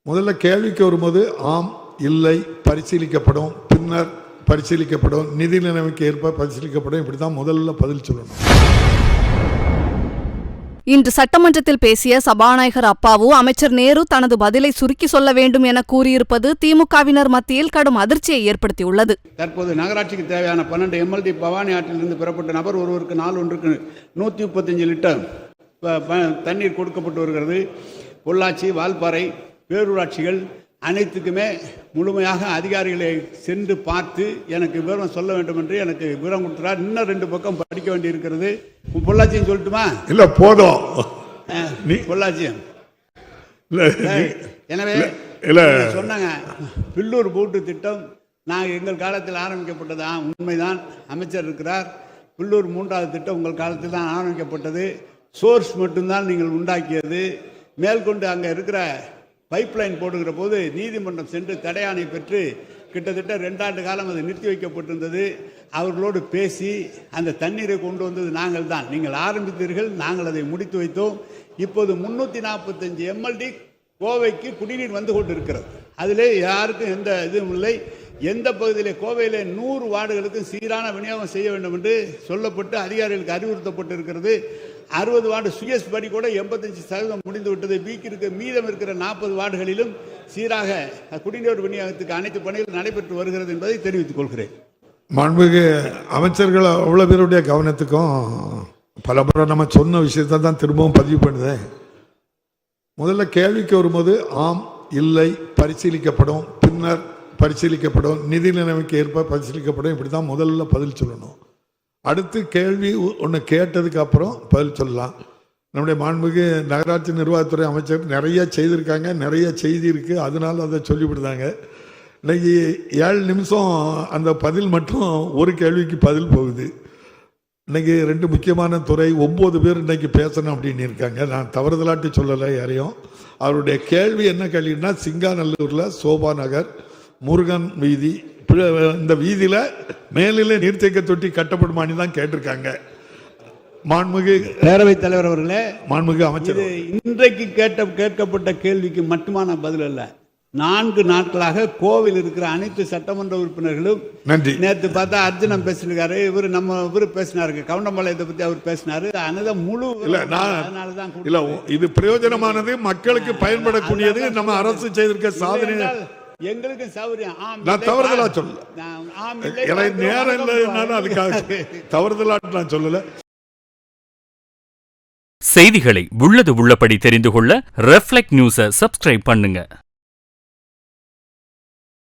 முதல்ல கேள்விக்கு வரும்போது ஆம் இல்லை பரிசீலிக்கப்படும், பின்னர் பரிசீலிக்கப்படும், நிதி நிலைமைக்கு ஏற்ப பரிசீலிக்கப்படும், இப்படிதான் முதல்ல பதில் சொல்லணும். இன்று சட்டமன்றத்தில் பேசிய சபாநாயகர் அப்பாவு அமைச்சர் நேரு தனது பதிலை சுருக்கி சொல்ல வேண்டும் என கூறியிருப்பது திமுகவினர் மத்தியில் கடும் அதிர்ச்சியை ஏற்படுத்தியுள்ளது. தற்போது நகராட்சிக்கு தேவையான 12 MLD பவானி ஆற்றிலிருந்து பெறப்பட்ட நபர் ஒருவருக்கு நாள் ஒன்றுக்கு 135 லிட்டர் தண்ணீர் கொடுக்கப்பட்டு வருகிறது. பொள்ளாச்சி, வால்பாறை பேரூராட்சிகள் அனைத்துக்குமே முழுமையாக அதிகாரிகளை சென்று பார்த்து எனக்கு விவரம் சொல்ல வேண்டும் என்று எனக்கு விவரம் கொடுத்தார். இன்னும் 2 பக்கம் படிக்க வேண்டி இருக்கிறது. பொள்ளாச்சியும் சொல்லட்டுமா? இல்ல போதும், பொள்ளாச்சியும். எனவே சொன்னாங்க பில்லூர் பூட்டு திட்டம் நாங்கள் எங்கள் காலத்தில் ஆரம்பிக்கப்பட்டதா? உண்மைதான், அமைச்சர் இருக்கிறார். பில்லூர் 3வது திட்டம் உங்கள் காலத்தில் தான் ஆரம்பிக்கப்பட்டது. சோர்ஸ் மட்டும்தான் நீங்கள் உண்டாக்கியது. மேற்கொண்டு அங்கே இருக்கிற பைப்லைன் போடுகிற போது நீதிமன்றம் சென்று தடையாணை பெற்று கிட்டத்தட்ட 2 ஆண்டு காலம் அது நிறுத்தி வைக்கப்பட்டிருந்தது. அவர்களோடு பேசி அந்த தண்ணீரை கொண்டு வந்தது நாங்கள் தான். நீங்கள் ஆரம்பித்தீர்கள், நாங்கள் அதை முடித்து வைத்தோம். இப்போது 345 MLD கோவைக்கு குடிநீர் வந்து கொண்டு இருக்கிறது. அதிலே யாருக்கும் எந்த இதுவும் இல்லை. எந்த பகுதியிலே கோவையில் 100 வார்டுகளுக்கும் சீரான விநியோகம் செய்ய வேண்டும் என்று சொல்லப்பட்டு அதிகாரிகளுக்கு அறிவுறுத்தப்பட்டு இருக்கிறது. 60 வார்டு சுயஸ் படி கூட 85% முடிந்து விட்டது. மீதம் இருக்கிற 40 வார்டுகளிலும் சீராக குடிநீர் விநியோகத்துக்கு அனைத்து பணிகள் நடைபெற்று வருகிறது என்பதை தெரிவித்துக் கொள்கிறேன். மாண்புமிகு அமைச்சர்கள் அவ்வளவு பேருடைய கவனத்துக்கும் பல முறை நம்ம சொன்ன விஷயத்தை தான் திரும்பவும் பதிவு பண்ணுதேன். முதல்ல கேள்விக்கு வரும்போது ஆம் இல்லை பரிசீலிக்கப்படும், பின்னர் பரிசீலிக்கப்படும், நிதி நிலைமைக்கு ஏற்ப பரிசீலிக்கப்படும், இப்படி தான் முதல்ல பதில் சொல்லணும். அடுத்து கேள்வி ஒன்று கேட்டதுக்கு அப்புறம் பதில் சொல்லலாம். நம்முடைய மாண்புமிகு நகராட்சி நிர்வாகத்துறை அமைச்சர் நிறைய செய்திருக்காங்க, நிறைய செய்தி இருக்குது, அதனால அதை சொல்லிவிடுதாங்க. இன்னைக்கு 7 நிமிஷம் அந்த பதில் மட்டும் ஒரு கேள்விக்கு பதில் போகுது. இன்னைக்கு 2 முக்கியமான துறை 9 பேர் இன்னைக்கு பேசணும் அப்படின்னு இருக்காங்க. நான் தவறுதலாட்டி சொல்லலை யாரையும். அவருடைய கேள்வி என்ன கேள்வின்னா, சிங்காநல்லூரில் சோபா நகர், முருகன் வீதி, இந்த வீதியில் மேலிலே நீர்த்தேக்க தொட்டி கட்டப்படுமான்னு தான் கேட்டிருக்காங்க. மாண்புமிகு பேரவைத் தலைவர் அவர்களே, மாண்புமிகு அமைச்சர், இன்றைக்கு கேட்கப்பட்ட கேள்விக்கு மட்டுமான பதில் அல்ல. 4 நாட்களாக கோவில் இருக்கிற அனைத்து சட்டமன்ற உறுப்பினர்களும் நன்றி. நேற்று பார்த்தா அர்ஜுனன் பேசிருக்காரு, இவரு பேசினாரு, கவுண்டம்பாளையத்தை பத்தி அவர் பேசினாரு. முழு இல்ல, இது பிரயோஜனமானது, மக்களுக்கு பயன்படக்கூடியது, நம்ம அரசு செய்திருக்க சாதனை. எங்களுக்கு சௌரியம். நான் தவறுதலா சொல்லல, நேரம் இல்லைனாலும் அதுக்காக தவறுதலாட்டு நான் சொல்லல. செய்திகளை உள்ளது உள்ளபடி தெரிந்து கொள்ள ரெஃப்ளெக்ட் நியூஸை சப்ஸ்கிரைப் பண்ணுங்க.